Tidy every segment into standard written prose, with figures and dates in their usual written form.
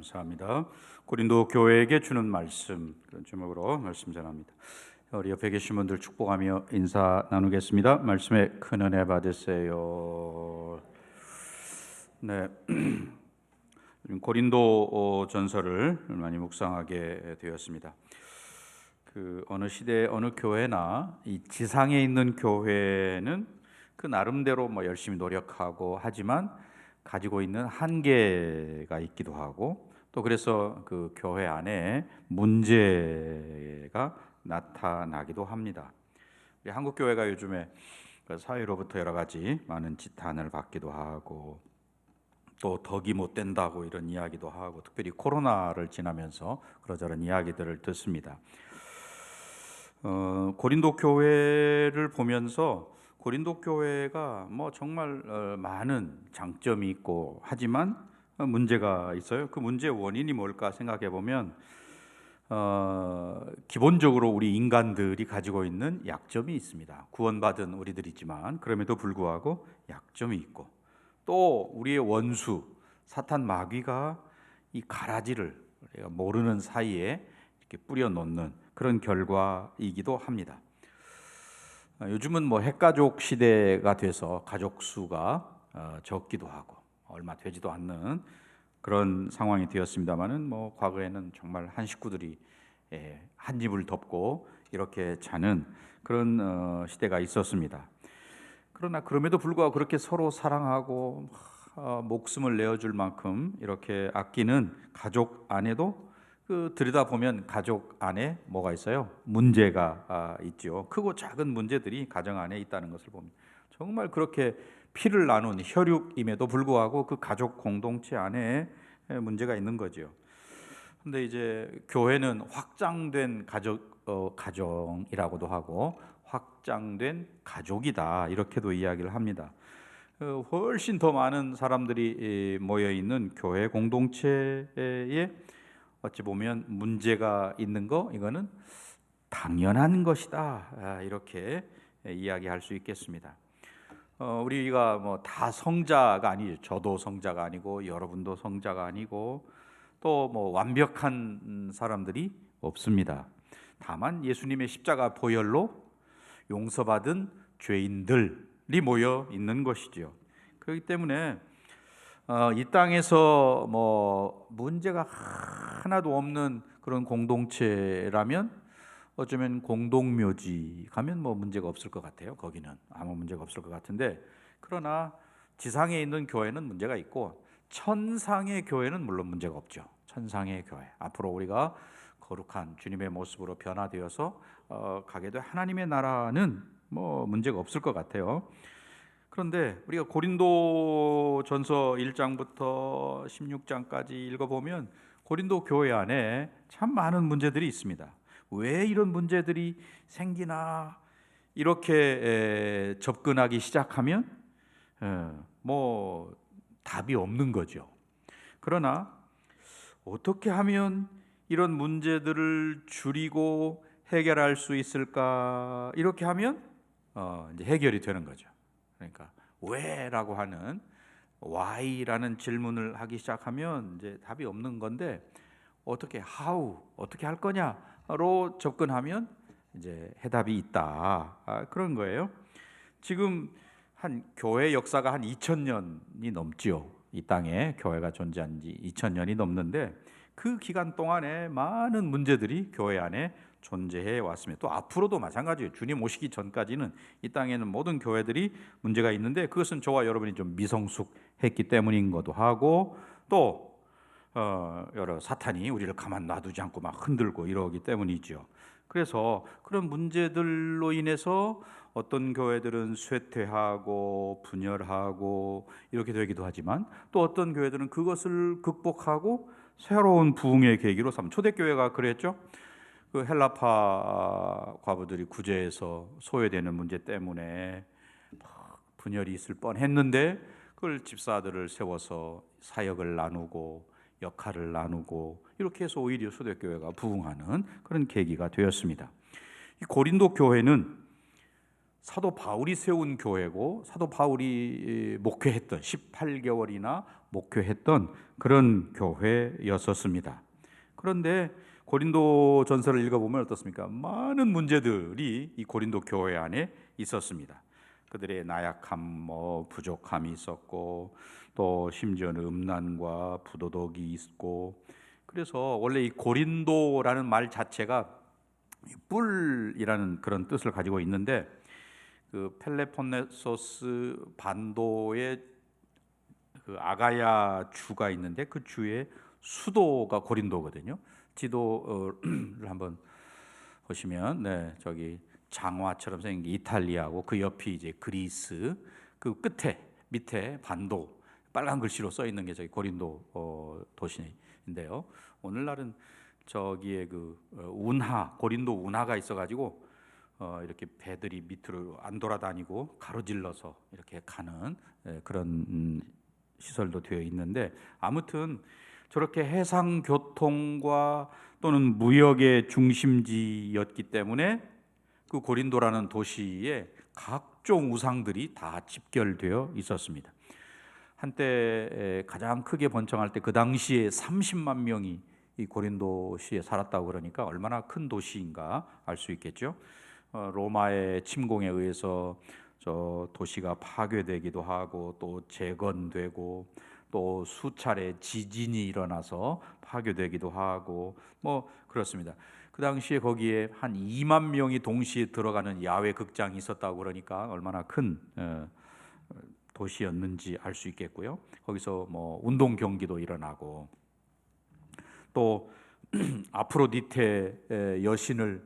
감사합니다. 고린도 교회에게 주는 말씀, 그런 제목으로 말씀 전합니다. 우리 옆에 계신 분들 축복하며 인사 나누겠습니다. 말씀에 큰 은혜 받으세요. 네, 고린도 전서를 많이 묵상하게 되었습니다. 어느 시대 어느 교회나 이 지상에 있는 교회는 그 나름대로 열심히 노력하고 하지만 가지고 있는 한계가 있기도 하고, 또 그래서 그 교회 안에 문제가 나타나기도 합니다. 우리 한국 교회가 요즘에 사회로부터 여러 가지 많은 지탄을 받기도 하고, 또 덕이 못 된다고 이런 이야기도 하고, 특별히 코로나를 지나면서 그러저런 이야기들을 듣습니다. 고린도 교회를 보면서 고린도 교회가 정말 많은 장점이 있고 하지만 문제가 있어요. 그 문제의 원인이 뭘까 생각해 보면 기본적으로 우리 인간들이 가지고 있는 약점이 있습니다. 구원받은 우리들이지만 그럼에도 불구하고 약점이 있고, 또 우리의 원수 사탄 마귀가 이 가라지를 우리가 모르는 사이에 이렇게 뿌려놓는 그런 결과이기도 합니다. 요즘은 핵가족 시대가 돼서 가족 수가 적기도 하고 얼마 되지도 않는 그런 상황이 되었습니다만은 과거에는 정말 한 식구들이 한 집을 덮고 이렇게 자는 그런 시대가 있었습니다. 그러나 그럼에도 불구하고 그렇게 서로 사랑하고 목숨을 내어줄 만큼 이렇게 아끼는 가족 안에도 들여다보면 가족 안에 뭐가 있어요? 문제가 있죠. 크고 작은 문제들이 가정 안에 있다는 것을 봅니다. 정말 그렇게 피를 나눈 혈육임에도 불구하고 그 가족 공동체 안에 문제가 있는 거죠. 근데 이제 교회는 확장된 가정이라고도 하고 확장된 가족이다, 이렇게도 이야기를 합니다. 훨씬 더 많은 사람들이 모여 있는 교회 공동체에 어찌 보면 문제가 있는 거, 이거는 당연한 것이다, 이렇게 이야기할 수 있겠습니다. 우리가 다 성자가 아니죠. 저도 성자가 아니고 여러분도 성자가 아니고 또 완벽한 사람들이 없습니다. 다만 예수님의 십자가 보혈로 용서받은 죄인들이 모여 있는 것이죠. 그렇기 때문에 이 땅에서 문제가 하나도 없는 그런 공동체라면 어쩌면 공동묘지 가면 문제가 없을 것 같아요. 거기는 아무 문제가 없을 것 같은데, 그러나 지상에 있는 교회는 문제가 있고 천상의 교회는 물론 문제가 없죠. 천상의 교회, 앞으로 우리가 거룩한 주님의 모습으로 변화되어서 가게 될 하나님의 나라는 문제가 없을 것 같아요. 그런데 우리가 고린도 전서 1장부터 16장까지 읽어보면 고린도 교회 안에 참 많은 문제들이 있습니다. 왜 이런 문제들이 생기나 이렇게 접근하기 시작하면 답이 없는 거죠. 그러나 어떻게 하면 이런 문제들을 줄이고 해결할 수 있을까? 이렇게 하면 이제 해결이 되는 거죠. 그러니까 왜라고 하는 why라는 질문을 하기 시작하면 이제 답이 없는 건데, 어떻게 어떻게 할 거냐로 접근하면 이제 해답이 있다, 그런 거예요. 지금 한 교회 역사가 한 2000년이 넘지요. 이 땅에 교회가 존재한 지 2000년이 넘는데 그 기간 동안에 많은 문제들이 교회 안에 존재해 왔습니다. 또 앞으로도 마찬가지예요. 주님 오시기 전까지는 이 땅에는 모든 교회들이 문제가 있는데, 그것은 저와 여러분이 좀 미성숙했기 때문인 것도 하고, 또 여러 사탄이 우리를 가만 놔두지 않고 막 흔들고 이러기 때문이죠. 그래서 그런 문제들로 인해서 어떤 교회들은 쇠퇴하고 분열하고 이렇게 되기도 하지만, 또 어떤 교회들은 그것을 극복하고 새로운 부흥의 계기로 삼는, 초대교회가 그랬죠. 그 헬라파 과부들이 구제해서 소외되는 문제 때문에 분열이 있을 뻔했는데, 그걸 집사들을 세워서 사역을 나누고 역할을 나누고 이렇게 해서 오히려 초대교회가 부흥하는 그런 계기가 되었습니다. 이 고린도 교회는 사도 바울이 세운 교회고, 사도 바울이 목회했던 18개월이나 목회했던 그런 교회였었습니다. 그런데 고린도 전서를 읽어보면 어떻습니까? 많은 문제들이 이 고린도 교회 안에 있었습니다. 그들의 나약함, 부족함이 있었고, 또 심지어는 음란과 부도덕이 있고, 그래서 원래 이 고린도라는 말 자체가 뿔이라는 그런 뜻을 가지고 있는데, 그 펠레폰네소스 반도의 그 아가야 주가 있는데 그 주의 수도가 고린도거든요. 지도를 한번 보시면, 네, 저기 장화처럼 생긴 이탈리아고 그 옆이 이제 그리스, 그 끝에 밑에 반도 빨간 글씨로 써 있는 게 저기 고린도 도시인데요. 오늘날은 저기에 그 운하, 고린도 운하가 있어가지고 이렇게 배들이 밑으로 안 돌아다니고 가로질러서 이렇게 가는 그런 시설도 되어 있는데, 아무튼 저렇게 해상 교통과 또는 무역의 중심지였기 때문에 그 고린도라는 도시에 각종 우상들이 다 집결되어 있었습니다. 한때 가장 크게 번창할 때 그 당시에 30만 명이 이 고린도시에 살았다고 그러니까 얼마나 큰 도시인가 알 수 있겠죠. 로마의 침공에 의해서 저 도시가 파괴되기도 하고 또 재건되고 또 수차례 지진이 일어나서 파괴되기도 하고 뭐 그렇습니다. 그 당시에 거기에 한 2만 명이 동시에 들어가는 야외 극장이 있었다고 그러니까 얼마나 큰 도시였는지 알 수 있겠고요. 거기서 뭐 운동 경기도 일어나고 또 아프로디테 여신을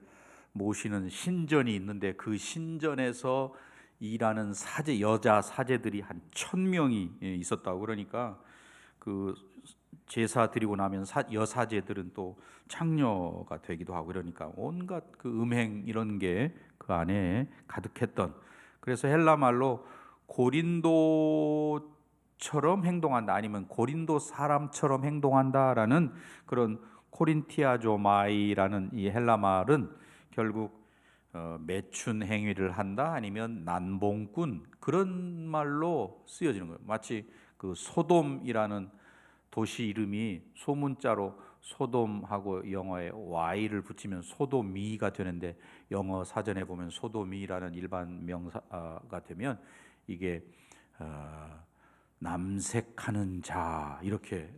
모시는 신전이 있는데 그 신전에서 일하는 사제, 여자 사제들이 한 1,000명이 있었다고 그러니까 그 제사 드리고 나면 여사제들은 또 창녀가 되기도 하고 그러니까 온갖 그 음행 이런 게 그 안에 가득했던, 그래서 헬라 말로 고린도처럼 행동한다 아니면 고린도 사람처럼 행동한다라는 그런 코린티아조마이라는 이 헬라 말은 결국 매춘 행위를 한다 아니면 난봉꾼 그런 말로 쓰여지는 거예요. 마치 그 소돔이라는 도시 이름이 소문자로 소돔하고 영어에 Y를 붙이면 소도미가 되는데 영어 사전에 보면 소도미라는 일반 명사가 되면 이게 남색하는 자 이렇게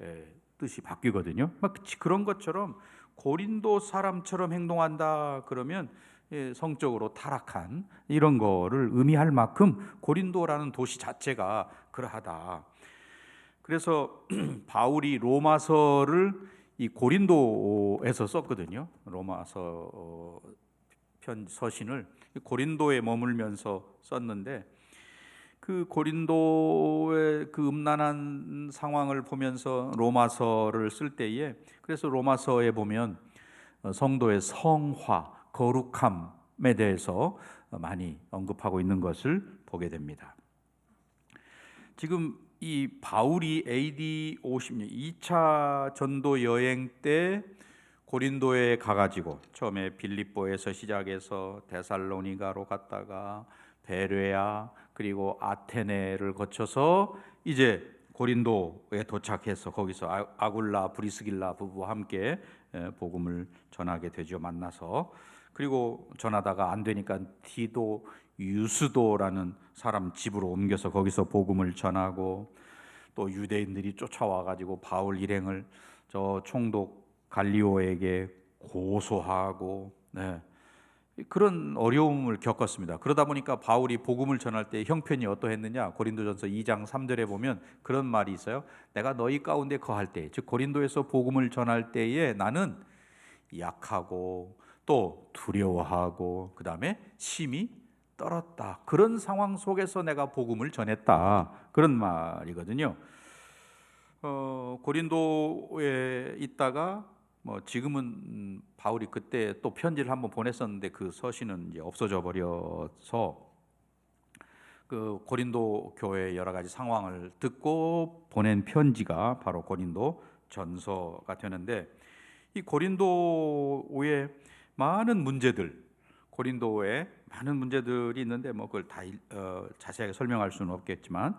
뜻이 바뀌거든요. 마치 그런 것처럼 고린도 사람처럼 행동한다 그러면 성적으로 타락한 이런 거를 의미할 만큼 고린도라는 도시 자체가 그러하다. 그래서 바울이 로마서를 이 고린도에서 썼거든요. 로마서 서신을 고린도에 머물면서 썼는데 그 고린도의 그 음란한 상황을 보면서 로마서를 쓸 때에, 그래서 로마서에 보면 성도의 성화, 거룩함에 대해서 많이 언급하고 있는 것을 보게 됩니다. 지금 이 바울이 AD 50년 2차 전도 여행 때 고린도에 가가지고 처음에 빌립보에서 시작해서 데살로니가로 갔다가 베레아 그리고 아테네를 거쳐서 이제 고린도에 도착해서 거기서 아굴라 브리스길라 부부와 함께 복음을 전하게 되죠. 만나서. 그리고 전하다가 안 되니까 디도 유스도라는 사람 집으로 옮겨서 거기서 복음을 전하고, 또 유대인들이 쫓아와 가지고 바울 일행을 저 총독 갈리오에게 고소하고 그런 어려움을 겪었습니다. 그러다 보니까 바울이 복음을 전할 때 형편이 어떠했느냐, 고린도전서 2장 3절에 보면 그런 말이 있어요. 내가 너희 가운데 거할 때, 즉 고린도에서 복음을 전할 때에 나는 약하고 또 두려워하고 그 다음에 심히 떨었다. 그런 상황 속에서 내가 복음을 전했다. 그런 말이거든요. 고린도에 있다가 뭐 지금은 바울이 그때 또 편지를 한번 보냈었는데 그 서신은 이제 없어져 버려서 그 고린도 교회의 여러 가지 상황을 듣고 보낸 편지가 바로 고린도 전서가 되는데, 이 고린도의 많은 문제들, 고린도에 많은 문제들이 있는데 뭐 그걸 다 자세하게 설명할 수는 없겠지만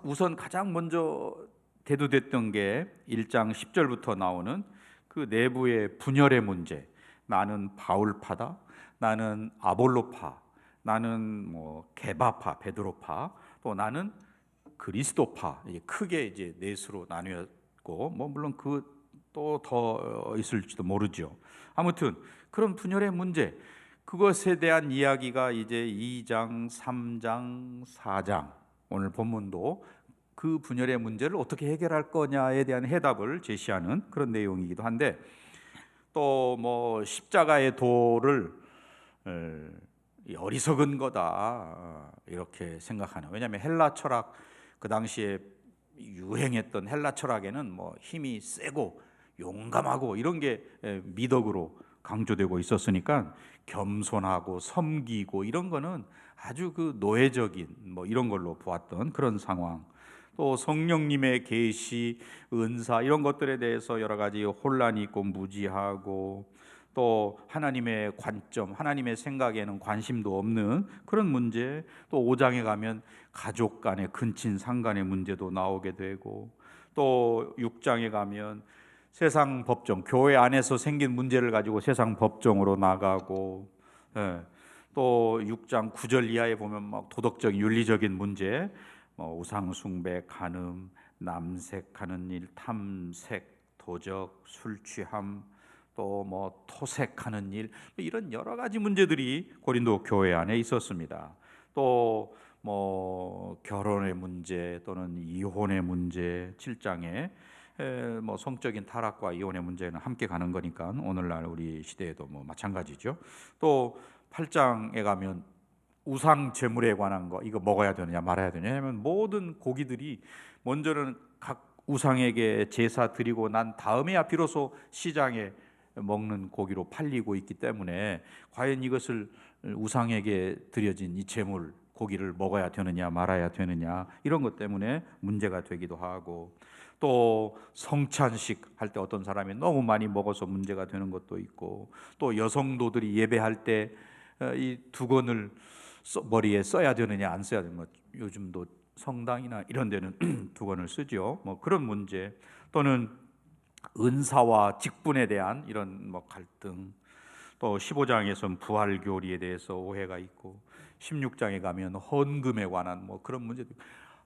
우선 가장 먼저 대두됐던 게 1장 10절부터 나오는 그 내부의 분열의 문제. 나는 바울파다, 나는 아볼로파, 나는 뭐 게바파, 베드로파, 또 나는 그리스도파. 이게 크게 이제 넷으로 나뉘었고, 뭐 물론 그 또 더 있을지도 모르죠. 아무튼 그런 분열의 문제, 그것에 대한 이야기가 이제 2장, 3장, 4장, 오늘 본문도 그 분열의 문제를 어떻게 해결할 거냐에 대한 해답을 제시하는 그런 내용이기도 한데, 또 뭐 십자가의 도를 어리석은 거다 이렇게 생각하는. 왜냐하면 헬라 철학, 그 당시에 유행했던 헬라 철학에는 뭐 힘이 세고 용감하고 이런 게 미덕으로 강조되고 있었으니까 겸손하고 섬기고 이런 거는 아주 그 노예적인 뭐 이런 걸로 보았던 그런 상황. 또 성령님의 계시, 은사 이런 것들에 대해서 여러 가지 혼란이 있고 무지하고, 또 하나님의 관점, 하나님의 생각에는 관심도 없는 그런 문제. 또 5장에 가면 가족 간의 근친 상간의 문제도 나오게 되고, 또 6장에 가면 세상 법정, 교회 안에서 생긴 문제를 가지고 세상 법정으로 나가고, 또 6장 9절 이하에 보면 막 도덕적인 윤리적인 문제, 우상 숭배, 간음, 남색하는 일, 탐색, 도적, 술 취함, 또 뭐 토색하는 일, 이런 여러 가지 문제들이 고린도 교회 안에 있었습니다. 또 뭐 결혼의 문제 또는 이혼의 문제, 7장에 뭐 성적인 타락과 이혼의 문제는 함께 가는 거니까 오늘날 우리 시대에도 뭐 마찬가지죠. 또 8장에 가면 우상 제물에 관한 거, 이거 먹어야 되느냐 말아야 되느냐 하면 모든 고기들이 먼저는 각 우상에게 제사 드리고 난 다음에야 비로소 시장에 먹는 고기로 팔리고 있기 때문에 과연 이것을 우상에게 드려진 이 제물 고기를 먹어야 되느냐 말아야 되느냐, 이런 것 때문에 문제가 되기도 하고, 또 성찬식 할 때 어떤 사람이 너무 많이 먹어서 문제가 되는 것도 있고, 또 여성도들이 예배할 때 이 두건을 머리에 써야 되느냐 안 써야 되느냐, 요즘도 성당이나 이런 데는 두건을 쓰죠. 뭐 그런 문제, 또는 은사와 직분에 대한 이런 뭐 갈등, 또 15장에서는 부활교리에 대해서 오해가 있고, 16장에 가면 헌금에 관한 뭐 그런 문제들,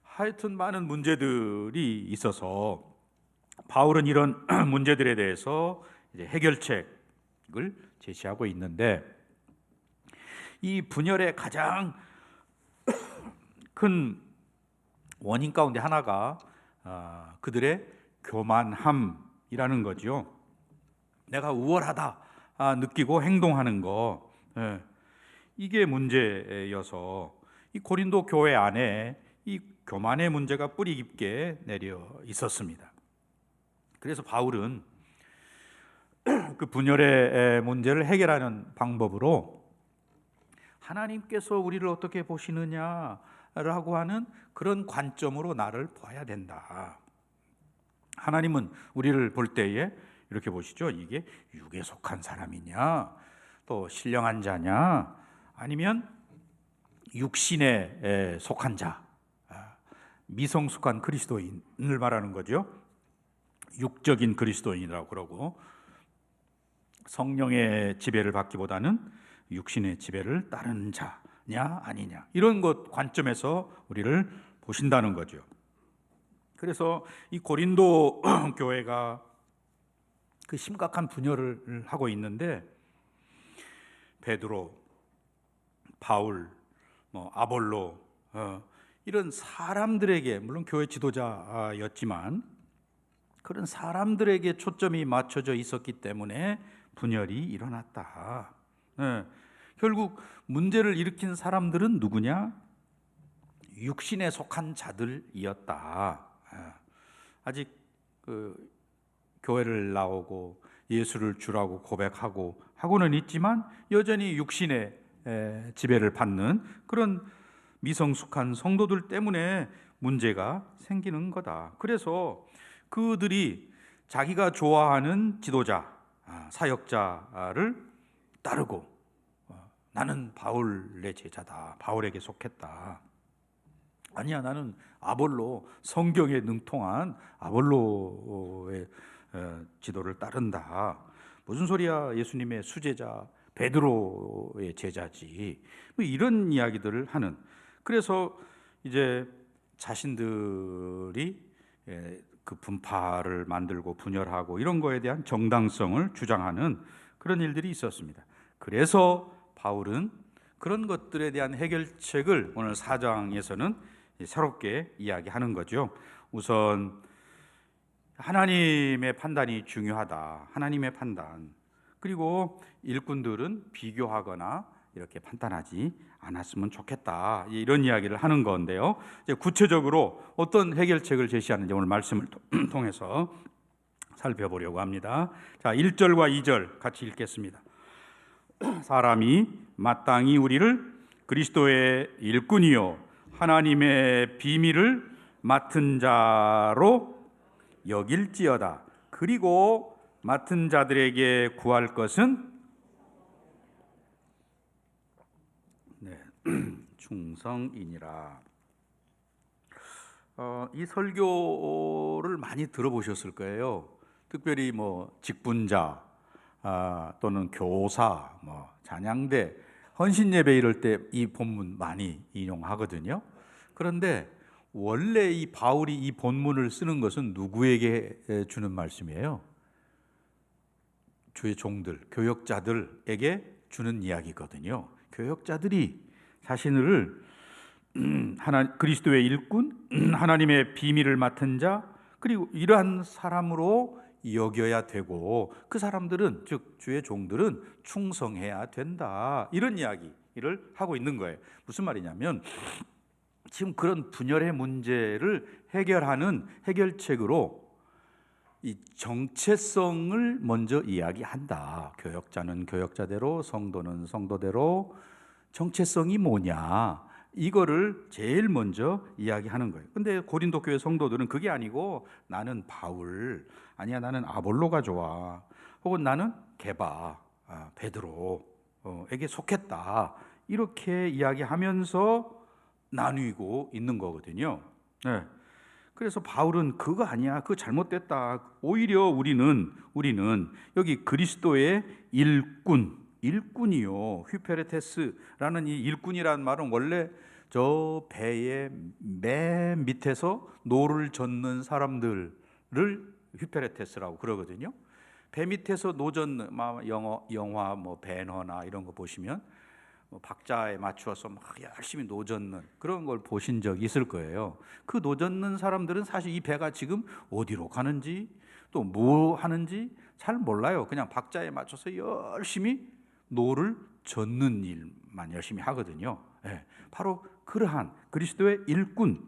하여튼 많은 문제들이 있어서 바울은 이런 문제들에 대해서 이제 해결책을 제시하고 있는데, 이 분열의 가장 큰 원인 가운데 하나가 그들의 교만함이라는 거죠. 내가 우월하다 느끼고 행동하는 거, 이게 문제여서 이 고린도 교회 안에 이 교만의 문제가 뿌리 깊게 내려 있었습니다. 그래서 바울은 그 분열의 문제를 해결하는 방법으로 하나님께서 우리를 어떻게 보시느냐라고 하는 그런 관점으로 나를 봐야 된다. 하나님은 우리를 볼 때에 이렇게 보시죠. 이게 육에 속한 사람이냐, 또 신령한 자냐, 아니면 육신에 속한 자, 미성숙한 그리스도인을 말하는 거죠. 육적인 그리스도인이라고 그러고, 성령의 지배를 받기보다는 육신의 지배를 따르는 자냐 아니냐, 이런 것 관점에서 우리를 보신다는 거죠. 그래서 이 고린도 교회가 그 심각한 분열을 하고 있는데, 베드로, 바울, 아볼로, 이런 사람들에게, 물론 교회 지도자였지만 그런 사람들에게 초점이 맞춰져 있었기 때문에 분열이 일어났다. 결국 문제를 일으킨 사람들은 누구냐? 육신에 속한 자들이었다. 아직 그 교회를 나오고 예수를 주라고 고백하고 하고는 있지만 여전히 육신의 지배를 받는 그런 미성숙한 성도들 때문에 문제가 생기는 거다. 그래서 그들이 자기가 좋아하는 지도자, 사역자를 따르고 나는 바울의 제자다, 바울에게 속했다. 아니야, 나는 아볼로, 성경에 능통한 아볼로의 지도를 따른다. 무슨 소리야, 예수님의 수제자 베드로의 제자지. 뭐 이런 이야기들을 하는. 그래서 이제 자신들이 그 분파를 만들고 분열하고 이런 거에 대한 정당성을 주장하는 그런 일들이 있었습니다. 그래서 바울은 그런 것들에 대한 해결책을 오늘 4장에서는 새롭게 이야기하는 거죠. 우선 하나님의 판단이 중요하다. 하나님의 판단. 그리고 일꾼들은 비교하거나 이렇게 판단하지 않았으면 좋겠다. 이런 이야기를 하는 건데요. 이제 구체적으로 어떤 해결책을 제시하는지 오늘 말씀을 통해서 살펴보려고 합니다. 자, 1절과 2절 같이 읽겠습니다. 사람이 마땅히 우리를 그리스도의 일꾼이요 하나님의 비밀을 맡은 자로 여길지어다. 그리고 맡은 자들에게 구할 것은 충성이니라. 이 설교를 많이 들어보셨을 거예요. 특별히 뭐 직분자 또는 교사, 뭐 찬양대, 헌신예배 이럴 때 이 본문 많이 인용하거든요. 그런데 원래 이 바울이 이 본문을 쓰는 것은 누구에게 주는 말씀이에요? 주의 종들, 교역자들에게 주는 이야기거든요. 교역자들이 자신을 그리스도의 일꾼, 하나님의 비밀을 맡은 자, 그리고 이러한 사람으로 여겨야 되고 그 사람들은, 즉 주의 종들은 충성해야 된다. 이런 이야기를 하고 있는 거예요. 무슨 말이냐면 지금 그런 분열의 문제를 해결하는 해결책으로 이 정체성을 먼저 이야기한다. 교역자는 교역자대로, 성도는 성도대로 정체성이 뭐냐, 이거를 제일 먼저 이야기하는 거예요. 근데 고린도 교회 성도들은 그게 아니고 나는 바울, 아니야 나는 아볼로가 좋아, 혹은 나는 게바, 베드로에게 속했다, 이렇게 이야기하면서 나뉘고 있는 거거든요. 네. 그래서 바울은 그거 아니야, 그거 잘못됐다. 오히려 우리는 여기 그리스도의 일꾼이요, 휘페레테스라는 이 일꾼이라는 말은 원래 저 배의 맨 밑에서 노를 젓는 사람들을 휘페레테스라고 그러거든요. 배 밑에서 노 젓는, 영화 뭐 배너나 이런 거 보시면 박자에 맞추어서 막 열심히 노 젓는 그런 걸 보신 적 있을 거예요. 그 노 젓는 사람들은 사실 이 배가 지금 어디로 가는지 또 뭐 하는지 잘 몰라요. 그냥 박자에 맞춰서 열심히 노를 젓는 일만 열심히 하거든요. 바로 그러한 그리스도의 일꾼으로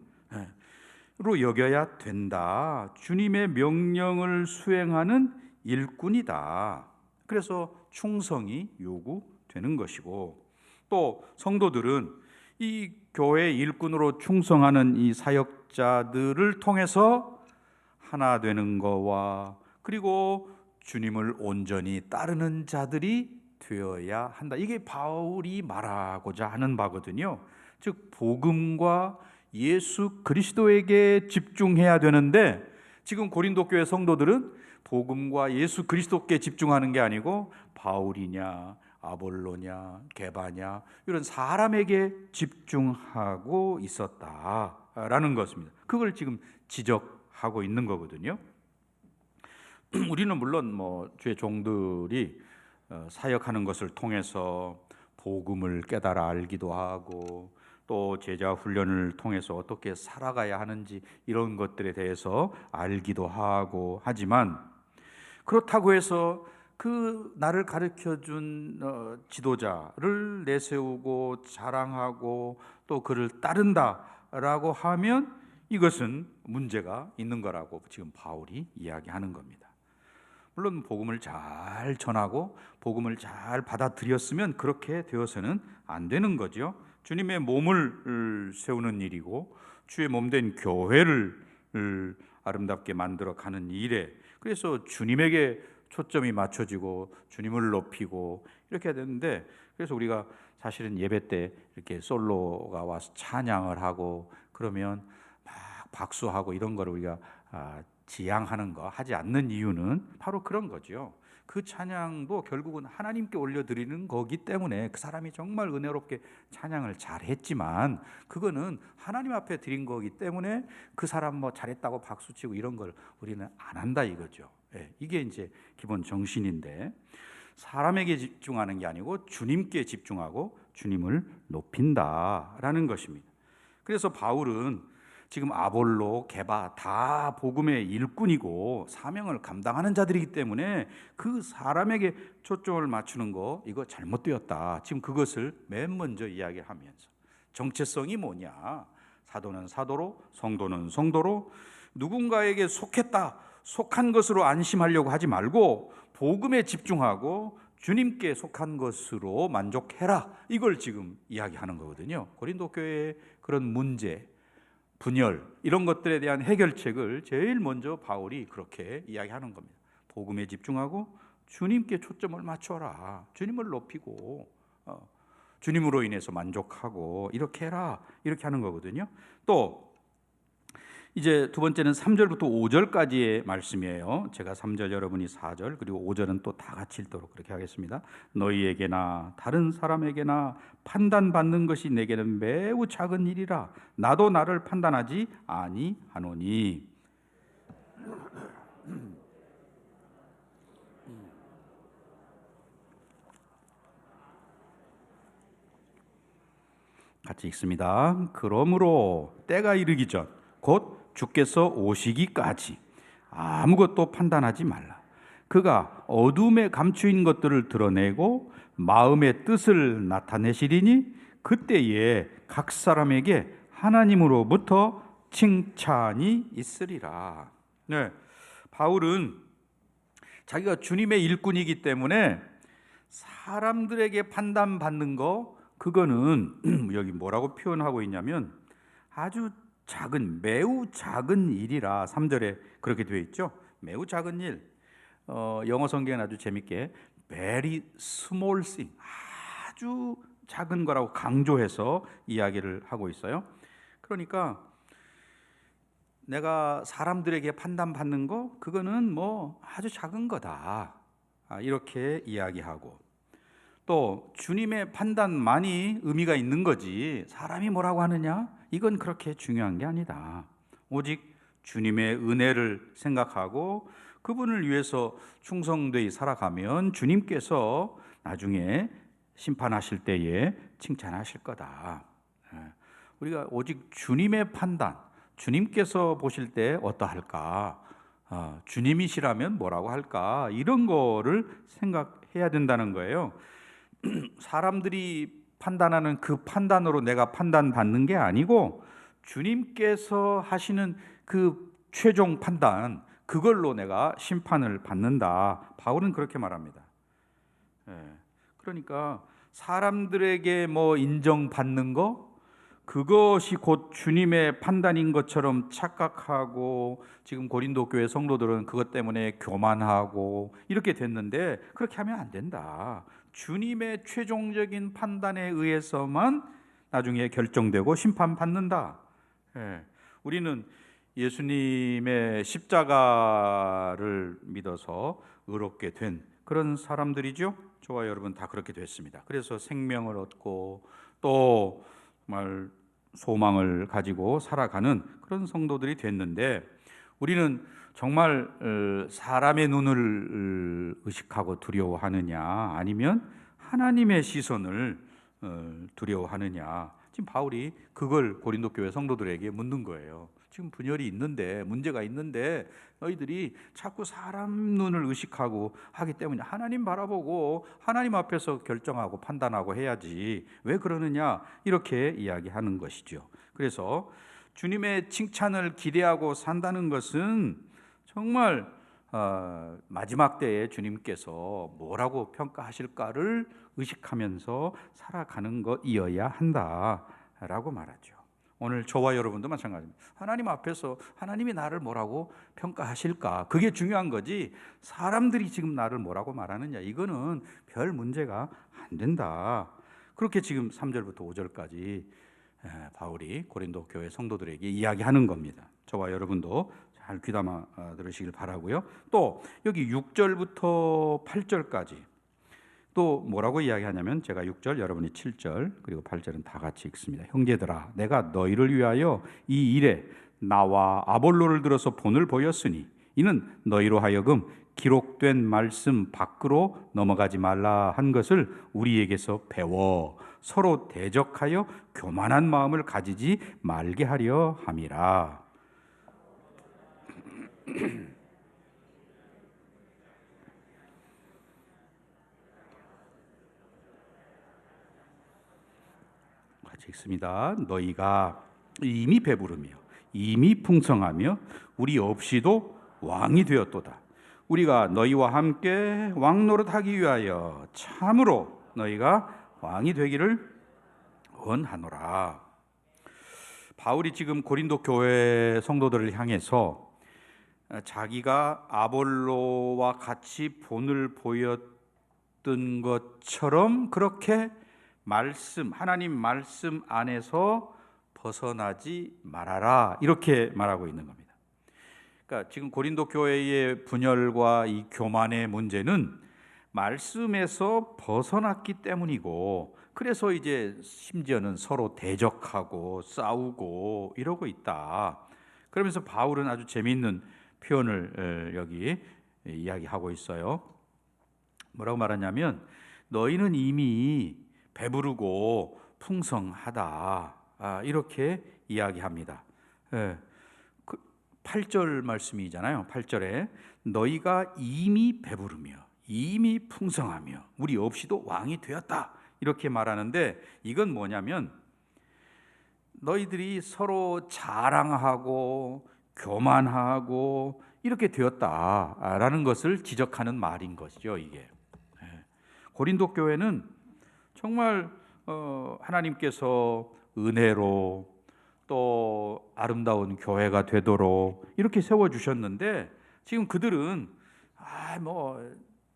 여겨야 된다. 주님의 명령을 수행하는 일꾼이다. 그래서 충성이 요구되는 것이고, 또 성도들은 이 교회 일꾼으로 충성하는 이 사역자들을 통해서 하나 되는 거와, 그리고 주님을 온전히 따르는 자들이 되어야 한다. 이게 바울이 말하고자 하는 바거든요. 즉 복음과 예수 그리스도에게 집중해야 되는데, 지금 고린도 교회 성도들은 복음과 예수 그리스도께 집중하는 게 아니고 바울이냐 아볼로냐 게바냐 이런 사람에게 집중하고 있었다라는 것입니다. 그걸 지금 지적하고 있는 거거든요. 우리는 물론 뭐 주의 종들이 사역하는 것을 통해서 복음을 깨달아 알기도 하고, 또 제자 훈련을 통해서 어떻게 살아가야 하는지 이런 것들에 대해서 알기도 하고 하지만, 그렇다고 해서 그 나를 가르쳐준 지도자를 내세우고 자랑하고 또 그를 따른다라고 하면 이것은 문제가 있는 거라고 지금 바울이 이야기하는 겁니다. 물론 복음을 잘 전하고 복음을 잘 받아들였으면 그렇게 되어서는 안 되는 거죠. 주님의 몸을 세우는 일이고 주의 몸된 교회를 아름답게 만들어 가는 일에, 그래서 주님에게 초점이 맞춰지고 주님을 높이고 이렇게 해야 되는데, 그래서 우리가 사실은 예배 때 이렇게 솔로가 와서 찬양을 하고 그러면 막 박수하고 이런 거를 우리가 지향하는 거 하지 않는 이유는 바로 그런 거죠. 그 찬양도 결국은 하나님께 올려드리는 거기 때문에 그 사람이 정말 은혜롭게 찬양을 잘했지만 그거는 하나님 앞에 드린 거기 때문에 그 사람 뭐 잘했다고 박수치고 이런 걸 우리는 안 한다 이거죠. 이게 이제 기본 정신인데, 사람에게 집중하는 게 아니고 주님께 집중하고 주님을 높인다라는 것입니다. 그래서 바울은 지금 아볼로, 게바 다 복음의 일꾼이고 사명을 감당하는 자들이기 때문에 그 사람에게 초점을 맞추는 거 이거 잘못되었다. 지금 그것을 맨 먼저 이야기하면서 정체성이 뭐냐? 사도는 사도로, 성도는 성도로, 누군가에게 속했다, 속한 것으로 안심하려고 하지 말고 복음에 집중하고 주님께 속한 것으로 만족해라. 이걸 지금 이야기하는 거거든요. 고린도 교회의 그런 문제, 분열 이런 것들에 대한 해결책을 제일 먼저 바울이 그렇게 이야기하는 겁니다. 복음에 집중하고 주님께 초점을 맞춰라. 주님을 높이고 주님으로 인해서 만족하고 이렇게 해라. 이렇게 하는 거거든요. 또 이제 두 번째는 3절부터 5절까지의 말씀이에요. 제가 3절, 여러분이 4절, 그리고 5절은 또 다 같이 읽도록 그렇게 하겠습니다. 너희에게나 다른 사람에게나 판단받는 것이 내게는 매우 작은 일이라 나도 나를 판단하지 아니하노니. 같이 읽습니다. 그러므로 때가 이르기 전 곧 주께서 오시기까지 아무것도 판단하지 말라. 그가 어둠에 감추인 것들을 드러내고 마음의 뜻을 나타내시리니 그때에 각 사람에게 하나님으로부터 칭찬이 있으리라. 네, 바울은 자기가 주님의 일꾼이기 때문에 사람들에게 판단받는 거 그거는 여기 뭐라고 표현하고 있냐면 아주 작은, 매우 작은 일이라 3절에 그렇게 되어 있죠. 매우 작은 일. 영어 성경은 아주 재밌게 very small thing, 아주 작은 거라고 강조해서 이야기를 하고 있어요. 그러니까 내가 사람들에게 판단받는 거 그거는 뭐 아주 작은 거다, 이렇게 이야기하고, 또 주님의 판단만이 의미가 있는 거지 사람이 뭐라고 하느냐 이건 그렇게 중요한 게 아니다. 오직 주님의 은혜를 생각하고 그분을 위해서 충성되이 살아가면 주님께서 나중에 심판하실 때에 칭찬하실 거다. 우리가 오직 주님의 판단, 주님께서 보실 때 어떠할까, 주님이시라면 뭐라고 할까, 이런 거를 생각해야 된다는 거예요. 사람들이 판단하는 그 판단으로 내가 판단받는 게 아니고 주님께서 하시는 그 최종 판단, 그걸로 내가 심판을 받는다. 바울은 그렇게 말합니다. 그러니까 사람들에게 뭐 인정받는 거 그것이 곧 주님의 판단인 것처럼 착각하고 지금 고린도 교회 성도들은 그것 때문에 교만하고 이렇게 됐는데 그렇게 하면 안 된다. 주님의 최종적인 판단에 의해서만 나중에 결정되고 심판받는다. 우리는 예수님의 십자가를 믿어서 의롭게 된 그런 사람들이죠. 저와 여러분 다 그렇게 됐습니다. 그래서 생명을 얻고 또 정말 소망을 가지고 살아가는 그런 성도들이 됐는데, 우리는 정말 사람의 눈을 의식하고 두려워하느냐 아니면 하나님의 시선을 두려워하느냐, 지금 바울이 그걸 고린도 교회 성도들에게 묻는 거예요. 지금 분열이 있는데, 문제가 있는데 너희들이 자꾸 사람 눈을 의식하고 하기 때문에 하나님 바라보고 하나님 앞에서 결정하고 판단하고 해야지 왜 그러느냐, 이렇게 이야기하는 것이죠. 그래서 주님의 칭찬을 기대하고 산다는 것은 정말 마지막 때에 주님께서 뭐라고 평가하실까를 의식하면서 살아가는 것이어야 한다라고 말하죠. 오늘 저와 여러분도 마찬가지입니다. 하나님 앞에서 하나님이 나를 뭐라고 평가하실까, 그게 중요한 거지 사람들이 지금 나를 뭐라고 말하느냐 이거는 별 문제가 안 된다. 그렇게 지금 3절부터 5절까지 바울이 고린도 교회 성도들에게 이야기하는 겁니다. 저와 여러분도 잘 귀담아 들으시길 바라고요. 또 여기 6절부터 8절까지 또 뭐라고 이야기하냐면 제가 6절, 여러분이 7절, 그리고 8절은 다 같이 읽습니다. 형제들아, 내가 너희를 위하여 이 일에 나와 아볼로를 들어서 본을 보였으니 이는 너희로 하여금 기록된 말씀 밖으로 넘어가지 말라 한 것을 우리에게서 배워 서로 대적하여 교만한 마음을 가지지 말게 하려 함이라. 같이 읽습니다. 너희가 이미 배부르며 이미 풍성하며 우리 없이도 왕이 되었도다. 우리가 너희와 함께 왕 노릇하기 위하여 참으로 너희가 왕이 되기를 원하노라. 바울이 지금 고린도 교회 성도들을 향해서 자기가 아볼로와 같이 본을 보였던 것처럼 그렇게 하나님 말씀 안에서 벗어나지 말아라, 이렇게 말하고 있는 겁니다. 그러니까 지금 고린도 교회의 분열과 이 교만의 문제는 말씀에서 벗어났기 때문이고, 그래서 이제 심지어는 서로 대적하고 싸우고 이러고 있다. 그러면서 바울은 아주 재미있는 표현을 여기 이야기하고 있어요. 뭐라고 말하냐면 너희는 이미 배부르고 풍성하다, 이렇게 이야기합니다. 8절 말씀이잖아요. 8절에 너희가 이미 배부르며 이미 풍성하며 우리 없이도 왕이 되었다, 이렇게 말하는데, 이건 뭐냐면 너희들이 서로 자랑하고 교만하고 이렇게 되었다라는 것을 지적하는 말인 것이죠. 이게 고린도 교회는 정말 하나님께서 은혜로 또 아름다운 교회가 되도록 이렇게 세워주셨는데, 지금 그들은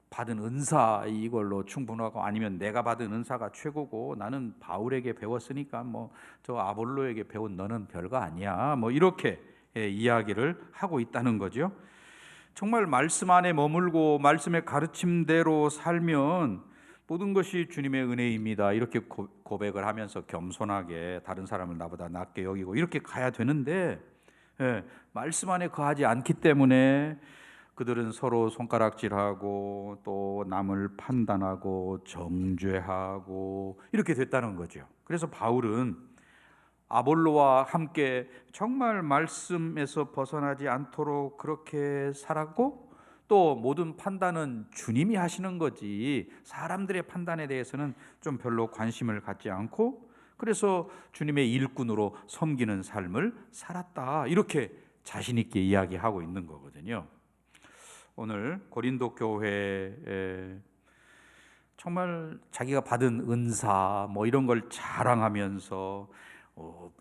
받은 은사 이걸로 충분하고, 아니면 내가 받은 은사가 최고고 나는 바울에게 배웠으니까 저 아볼로에게 배운 너는 별거 아니야, 이렇게 이야기를 하고 있다는 거죠. 정말 말씀 안에 머물고 말씀의 가르침대로 살면 모든 것이 주님의 은혜입니다, 이렇게 고백을 하면서 겸손하게 다른 사람을 나보다 낮게 여기고 이렇게 가야 되는데, 말씀 안에 거하지 않기 때문에 그들은 서로 손가락질하고 또 남을 판단하고 정죄하고 이렇게 됐다는 거죠. 그래서 바울은 아볼로와 함께 정말 말씀에서 벗어나지 않도록 그렇게 살았고, 또 모든 판단은 주님이 하시는 거지 사람들의 판단에 대해서는 좀 별로 관심을 갖지 않고, 그래서 주님의 일꾼으로 섬기는 삶을 살았다, 이렇게 자신 있게 이야기하고 있는 거거든요. 오늘 고린도 교회에 정말 자기가 받은 은사 이런 걸 자랑하면서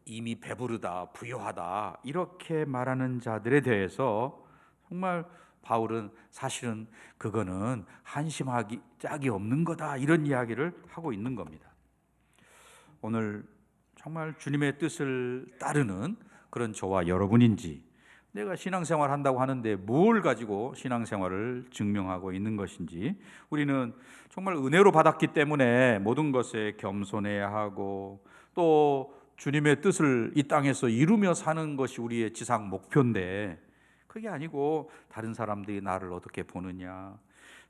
이미 배부르다, 부유하다 이렇게 말하는 자들에 대해서 정말 바울은 사실은 그거는 한심하기 짝이 없는 거다, 이런 이야기를 하고 있는 겁니다. 오늘 정말 주님의 뜻을 따르는 그런 저와 여러분인지, 내가 신앙생활 한다고 하는데 뭘 가지고 신앙생활을 증명하고 있는 것인지, 우리는 정말 은혜로 받았기 때문에 모든 것에 겸손해야 하고, 또 주님의 뜻을 이 땅에서 이루며 사는 것이 우리의 지상 목표인데, 그게 아니고 다른 사람들이 나를 어떻게 보느냐,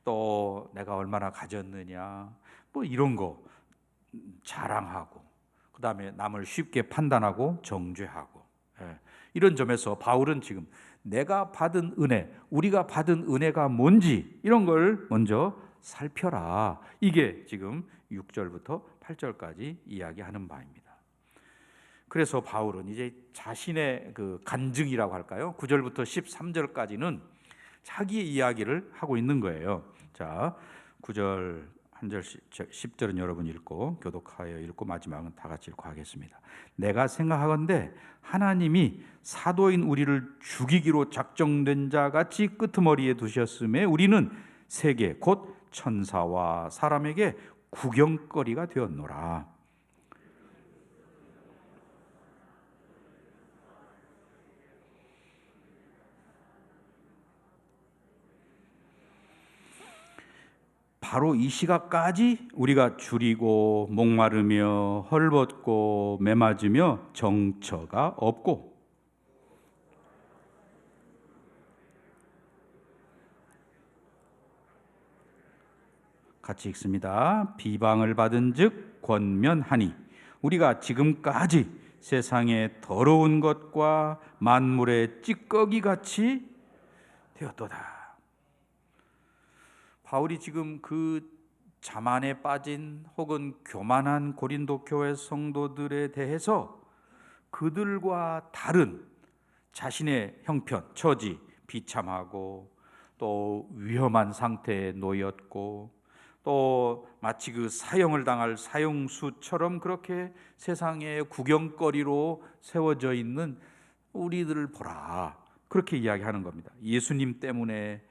또 내가 얼마나 가졌느냐, 이런 거 자랑하고, 그 다음에 남을 쉽게 판단하고 정죄하고, 이런 점에서 바울은 지금 내가 받은 은혜, 우리가 받은 은혜가 뭔지 이런 걸 먼저 살펴라, 이게 지금 6절부터 8절까지 이야기하는 바입니다. 그래서 바울은 이제 자신의 그 간증이라고 할까요? 9절부터 13절까지는 자기의 이야기를 하고 있는 거예요. 자, 9절 한 절씩, 10절은 여러분 읽고 교독하여 읽고 마지막은 다 같이 읽고 하겠습니다. 내가 생각하건대 하나님이 사도인 우리를 죽이기로 작정된 자 같이 끄트머리에 두셨음에 우리는 세계 곧 천사와 사람에게 구경거리가 되었노라. 바로 이 시각까지 우리가 줄이고 목마르며 헐벗고 메맞으며 정처가 없고, 같이 읽습니다. 비방을 받은즉 권면하니 우리가 지금까지 세상의 더러운 것과 만물의 찌꺼기 같이 되었도다. 바울이 지금 그 자만에 빠진 혹은 교만한 고린도 교회 성도들에 대해서 그들과 다른 자신의 형편, 처지, 비참하고 또 위험한 상태에 놓였고 또 마치 그 사형을 당할 사형수처럼 그렇게 세상의 구경거리로 세워져 있는 우리들을 보라, 그렇게 이야기하는 겁니다. 예수님 때문에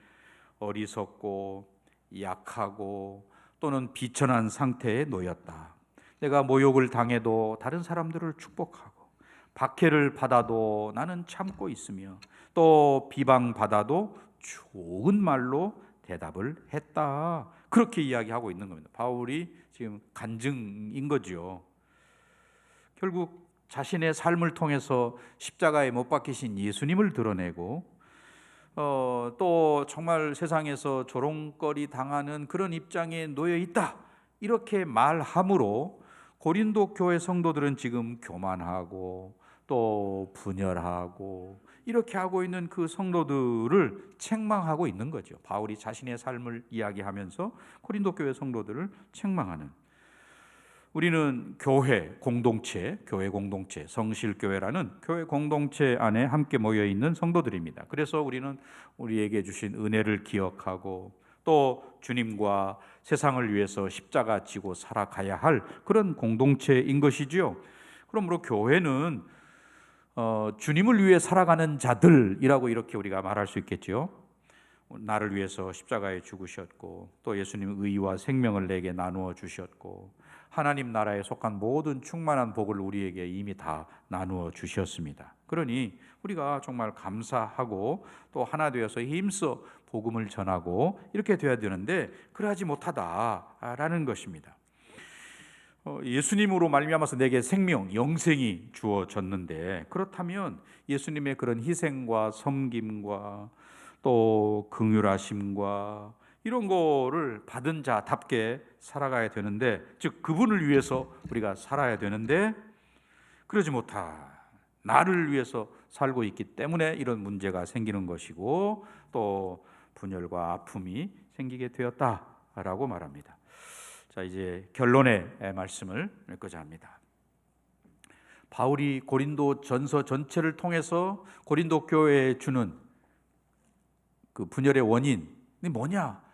어리석고 약하고 또는 비천한 상태에 놓였다. 내가 모욕을 당해도 다른 사람들을 축복하고 박해를 받아도 나는 참고 있으며 또 비방받아도 좋은 말로 대답을 했다, 그렇게 이야기하고 있는 겁니다. 바울이 지금 간증인 거죠. 결국 자신의 삶을 통해서 십자가에 못 박히신 예수님을 드러내고 또 정말 세상에서 조롱거리 당하는 그런 입장에 놓여 있다, 이렇게 말함으로 고린도 교회 성도들은 지금 교만하고 또 분열하고 이렇게 하고 있는 그 성도들을 책망하고 있는 거죠. 바울이 자신의 삶을 이야기하면서 고린도 교회 성도들을 책망하는, 우리는 교회 공동체, 성실교회라는 교회 공동체 안에 함께 모여 있는 성도들입니다. 그래서 우리는 우리에게 주신 은혜를 기억하고 또 주님과 세상을 위해서 십자가 지고 살아가야 할 그런 공동체인 것이지요. 그러므로 교회는 주님을 위해 살아가는 자들이라고 이렇게 우리가 말할 수 있겠죠. 나를 위해서 십자가에 죽으셨고 또 예수님 의와 생명을 내게 나누어 주셨고 하나님 나라에 속한 모든 충만한 복을 우리에게 이미 다 나누어 주셨습니다. 그러니 우리가 정말 감사하고 또 하나 되어서 힘써 복음을 전하고 이렇게 되어야 되는데 그러하지 못하다라는 것입니다. 예수님으로 말미암아서 내게 생명, 영생이 주어졌는데, 그렇다면 예수님의 그런 희생과 섬김과 또 긍휼하심과 이런 거를 받은 자답게 살아가야 되는데, 즉 그분을 위해서 우리가 살아야 되는데 그러지 못하, 나를 위해서 살고 있기 때문에 이런 문제가 생기는 것이고 또 분열과 아픔이 생기게 되었다라고 말합니다. 자, 이제 결론의 말씀을 읽고자 합니다. 바울이 고린도 전서 전체를 통해서 고린도 교회에 주는 그 분열의 원인이 뭐냐?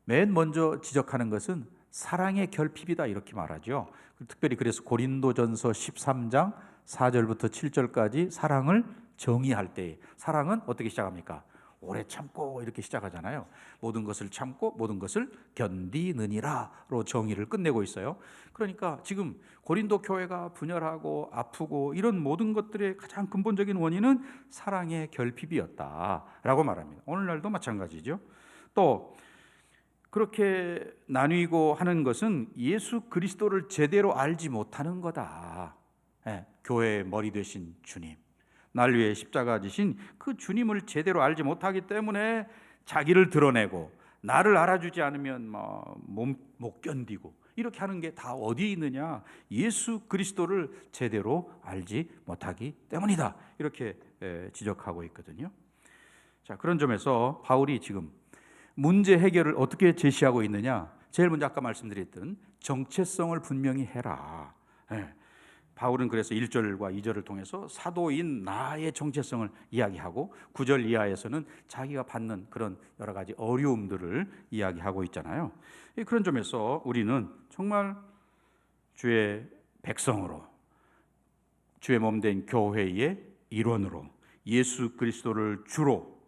맨 먼저 지적하는 것은 사랑의 결핍이다, 이렇게 말하죠. 특별히 그래서 고린도전서 13장 4절부터 7절까지 사랑을 정의할 때, 사랑은 어떻게 시작합니까? 오래 참고 이렇게 시작하잖아요. 모든 것을 참고 모든 것을 견디느니라로 정의를 끝내고 있어요. 그러니까 지금 고린도 교회가 분열하고 아프고 이런 모든 것들의 가장 근본적인 원인은 사랑의 결핍이었다라고 말합니다. 오늘날도 마찬가지죠. 또 그렇게 나뉘고 하는 것은 예수 그리스도를 제대로 알지 못하는 거다. 교회의 머리 되신 주님, 날 위해 십자가 지신 그 주님을 제대로 알지 못하기 때문에 자기를 드러내고 나를 알아주지 않으면 못 견디고 이렇게 하는 게 다 어디 있느냐? 예수 그리스도를 제대로 알지 못하기 때문이다, 이렇게 지적하고 있거든요. 자, 그런 점에서 바울이 지금 문제 해결을 어떻게 제시하고 있느냐? 제일 먼저 아까 말씀드렸던 정체성을 분명히 해라. 바울은 그래서 1절과 2절을 통해서 사도인 나의 정체성을 이야기하고 9절 이하에서는 자기가 받는 그런 여러 가지 어려움들을 이야기하고 있잖아요. 그런 점에서 우리는 정말 주의 백성으로, 주의 몸된 교회의 일원으로 예수 그리스도를 주로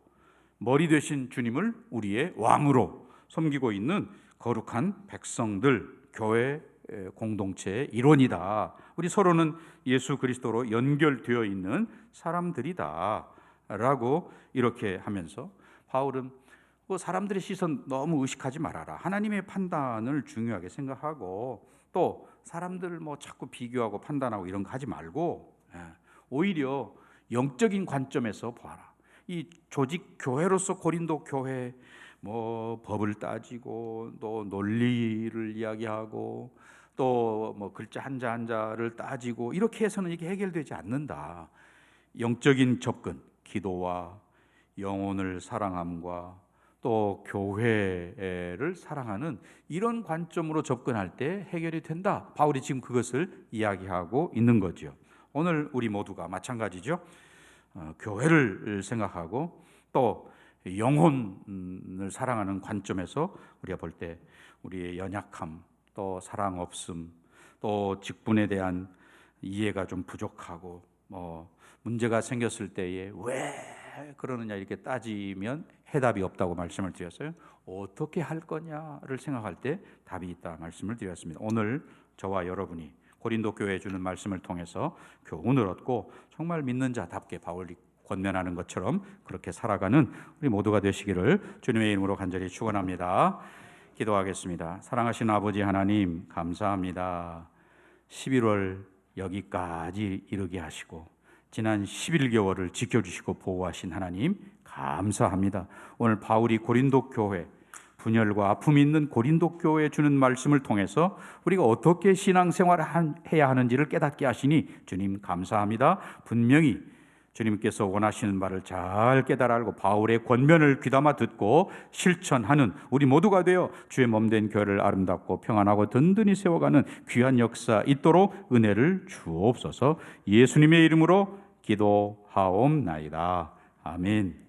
머리 되신 주님을 우리의 왕으로 섬기고 있는 거룩한 백성들, 교회 공동체의 일원이다. 우리 서로는 예수 그리스도로 연결되어 있는 사람들이다 라고 이렇게 하면서 바울은 사람들의 시선 너무 의식하지 말아라. 하나님의 판단을 중요하게 생각하고 또 사람들 자꾸 비교하고 판단하고 이런 거 하지 말고 오히려 영적인 관점에서 보아라. 이 조직 교회로서 고린도 교회 법을 따지고 또 논리를 이야기하고 또 글자 한자 한자를 따지고 이렇게 해서는 이게 해결되지 않는다. 영적인 접근, 기도와 영혼을 사랑함과 또 교회를 사랑하는 이런 관점으로 접근할 때 해결이 된다. 바울이 지금 그것을 이야기하고 있는 거죠. 오늘 우리 모두가 마찬가지죠. 교회를 생각하고 또 영혼을 사랑하는 관점에서 우리가 볼 때 우리의 연약함, 또 사랑 없음, 또 직분에 대한 이해가 좀 부족하고 문제가 생겼을 때에 왜 그러느냐 이렇게 따지면 해답이 없다고 말씀을 드렸어요. 어떻게 할 거냐를 생각할 때 답이 있다 말씀을 드렸습니다. 오늘 저와 여러분이 고린도 교회에 주는 말씀을 통해서 교훈을 얻고 정말 믿는 자답게 바울이 권면하는 것처럼 그렇게 살아가는 우리 모두가 되시기를 주님의 이름으로 간절히 축원합니다. 기도하겠습니다. 사랑하신 아버지 하나님 감사합니다. 11월 여기까지 이르게 하시고 지난 11개월을 지켜주시고 보호하신 하나님 감사합니다. 오늘 바울이 고린도 교회 분열과 아픔이 있는 고린도 교회에 주는 말씀을 통해서 우리가 어떻게 신앙생활을 해야 하는지를 깨닫게 하시니 주님 감사합니다. 분명히 주님께서 원하시는 바를 잘 깨달아 알고 바울의 권면을 귀담아 듣고 실천하는 우리 모두가 되어 주의 몸된 교회를 아름답고 평안하고 든든히 세워가는 귀한 역사 있도록 은혜를 주옵소서. 예수님의 이름으로 기도하옵나이다. 아멘.